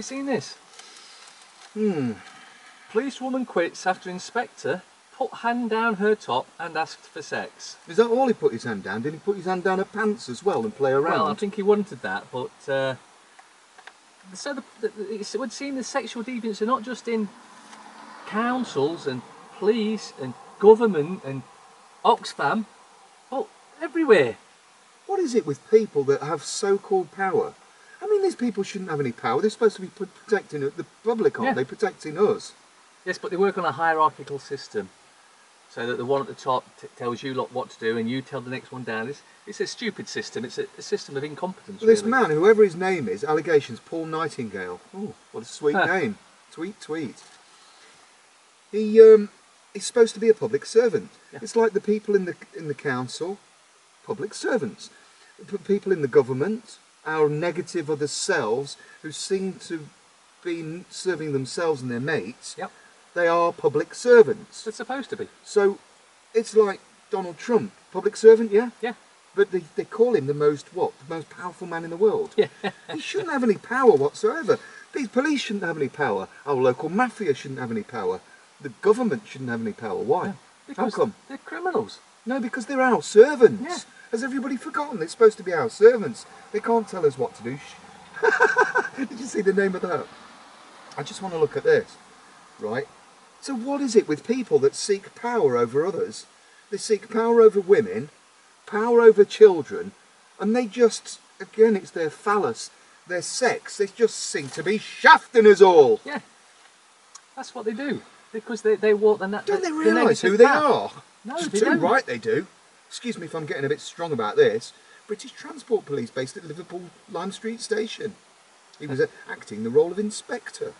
you seen this? Policewoman quits after inspector put hand down her top and asked for sex. Is that all he put his hand down? Did he put his hand down her pants as well and play around? Well, I think he wanted that, but so it would seem the sexual deviants are not just in councils and police and government and Oxfam, but everywhere. What is it with people that have so-called power? I mean, these people shouldn't have any power. They're supposed to be protecting the public, aren't they? Protecting us. Yes, but they work on a hierarchical system, so that the one at the top tells you lot what to do and you tell the next one down. It's a stupid system. It's a system of incompetence. Well, this man, whoever his name is, allegations, Paul Nightingale. Oh, what a sweet name. Tweet. He's supposed to be a public servant. Yeah. It's like the people in the council, public servants. The people in the government, our negative other selves, who seem to be serving themselves and their mates. Yep. They are public servants. They're supposed to be. So it's like Donald Trump, public servant, yeah? Yeah. But they call him the most powerful man in the world. Yeah. He shouldn't have any power whatsoever. These police shouldn't have any power. Our local mafia shouldn't have any power. The government shouldn't have any power. Why? Yeah. Because how come? They're criminals. No, because they're our servants. Yeah. Has everybody forgotten? They're supposed to be our servants. They can't tell us what to do. Did you see the name of that? I just want to look at this, right? So what is it with people that seek power over others? They seek power over women, power over children, and they just, again, it's their phallus, their sex. They just seem to be shafting us all. Yeah. That's what they do. Because they walk the Don't they realise who they are? No, It's they too don't. right they do. Excuse me if I'm getting a bit strong about this. British Transport Police based at Liverpool Lime Street Station. He was acting the role of inspector.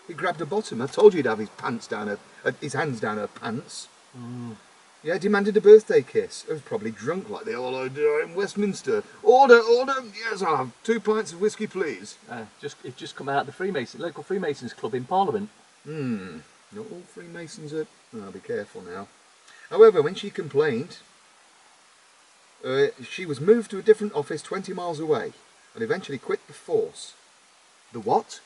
He grabbed a bottom. I told you he'd have his pants down his hands down her pants. Yeah, demanded a birthday kiss. He was probably drunk like they all are in Westminster. Order! Yes, I'll have 2 pints of whiskey, please. It's just come out of the local Freemasons club in Parliament. Not all Freemasons are... Oh, be careful now. However, when she complained, she was moved to a different office 20 miles away and eventually quit the force. The what?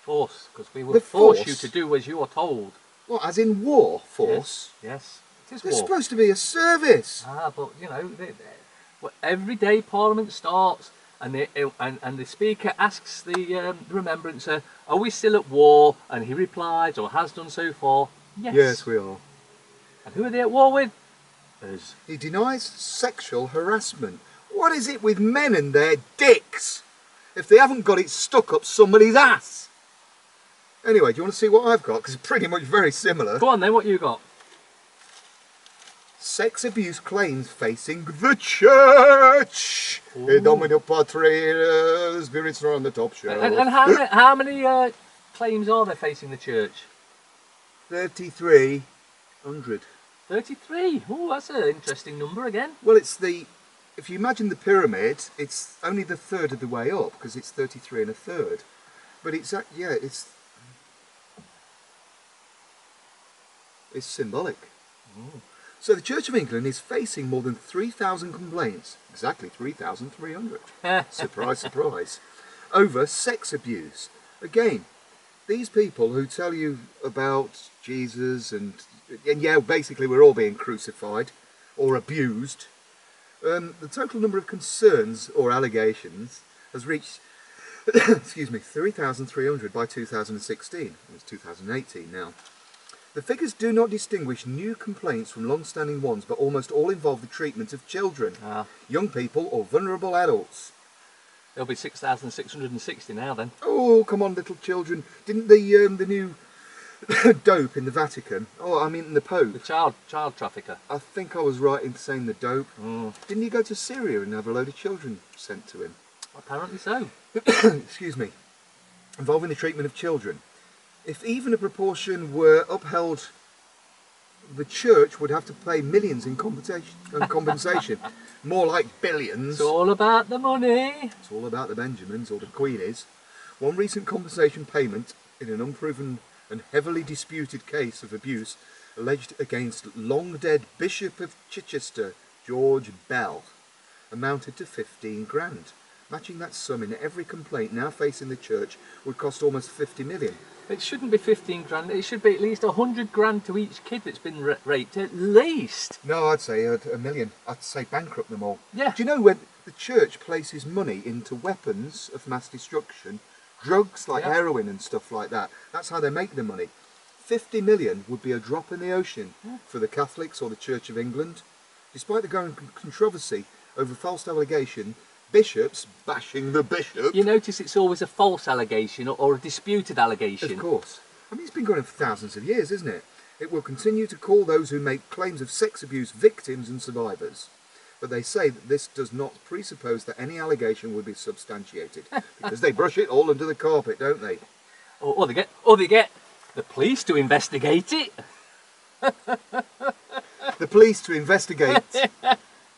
Force, because we will force you to do as you are told. What, as in war force? Yes. It is They're war. supposed to be a service. But you know, every day Parliament starts, and the Speaker asks the remembrancer, "Are we still at war?" And he replies, or has done so far, "Yes." Yes, we are. And who are they at war with? Us. He denies sexual harassment. What is it with men and their dicks? If they haven't got it stuck up somebody's ass. Anyway, do you want to see what I've got? Because it's pretty much very similar. Go on then, what you got? Sex abuse claims facing the church. In Domino Patri, spirits are on the top shelf. And how many claims are there facing the church? 3,300. 33. Oh, that's an interesting number again. Well, it's if you imagine the pyramid, it's only the third of the way up because it's 33 and a third. But it's symbolic. So the Church of England is facing more than 3,000 complaints, exactly 3,300. Surprise, surprise. Over sex abuse. Again, these people who tell you about Jesus and yeah, basically we're all being crucified or abused. The total number of concerns or allegations has reached, excuse me, 3,300 by 2016. It's 2018 now. The figures do not distinguish new complaints from long-standing ones, but almost all involve the treatment of children, young people or vulnerable adults. There'll be 6,660 now then. Oh, come on, little children. Didn't the new dope in the Vatican, the Pope. The child trafficker. I think I was right in saying the dope. Didn't he go to Syria and have a load of children sent to him? Apparently so. Excuse me. Involving the treatment of children. If even a proportion were upheld, the church would have to pay millions in compensation. More like billions. It's all about the money. It's all about the Benjamins, or the Queenies. One recent compensation payment in an unproven and heavily disputed case of abuse alleged against long-dead Bishop of Chichester, George Bell, amounted to 15 grand. Matching that sum in every complaint now facing the church would cost almost 50 million. It shouldn't be 15 grand, it should be at least 100 grand to each kid that's been raped, at least. No, I'd say a million. I'd say bankrupt them all. Yeah. Do you know when the church places money into weapons of mass destruction, drugs like heroin and stuff like that? That's how they make the money. 50 million would be a drop in the ocean for the Catholics or the Church of England. Despite the growing controversy over false allegation, bishops bashing the bishop. You notice it's always a false allegation or a disputed allegation. Of course. I mean, it's been going on for thousands of years, isn't it? It will continue to call those who make claims of sex abuse victims and survivors. But they say that this does not presuppose that any allegation would be substantiated, because they brush it all under the carpet, don't they? Or they get the police to investigate it. The police to investigate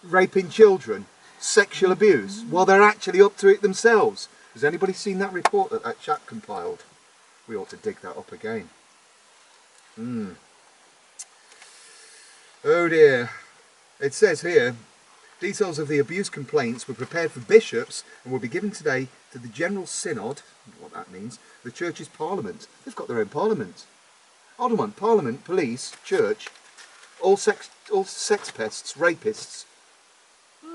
raping children, sexual abuse, while they're actually up to it themselves. Has anybody seen that report that that chap compiled? We ought to dig that up again. Oh dear. It says here, details of the abuse complaints were prepared for bishops and will be given today to the General Synod, what that means, the church's parliament. They've got their own parliament. Hold on, parliament, police, church, all sex pests, rapists.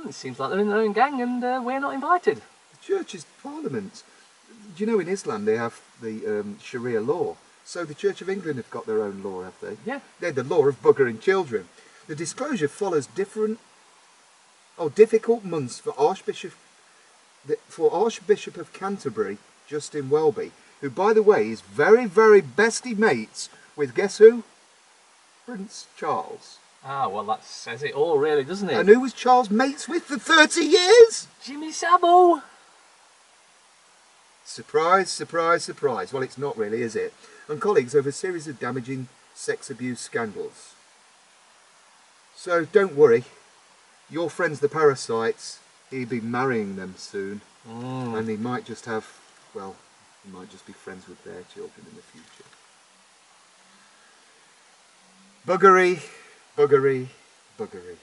It seems like they're in their own gang and we're not invited. The church's parliament. Do you know in Islam they have the Sharia law? So the Church of England have got their own law, have they? Yeah. They're the law of buggering children. The disclosure follows difficult months for Archbishop of Canterbury, Justin Welby, who, by the way, is very, very bestie mates with, guess who? Prince Charles. Ah, well, that says it all, really, doesn't it? And who was Charles mates with for 30 years? Jimmy Savile. Surprise, surprise, surprise. Well, it's not really, is it? And colleagues over a series of damaging sex abuse scandals. So don't worry, your friends the parasites, he'll be marrying them soon. And he might just have, well, he might just be friends with their children in the future. Buggery, buggery, buggery.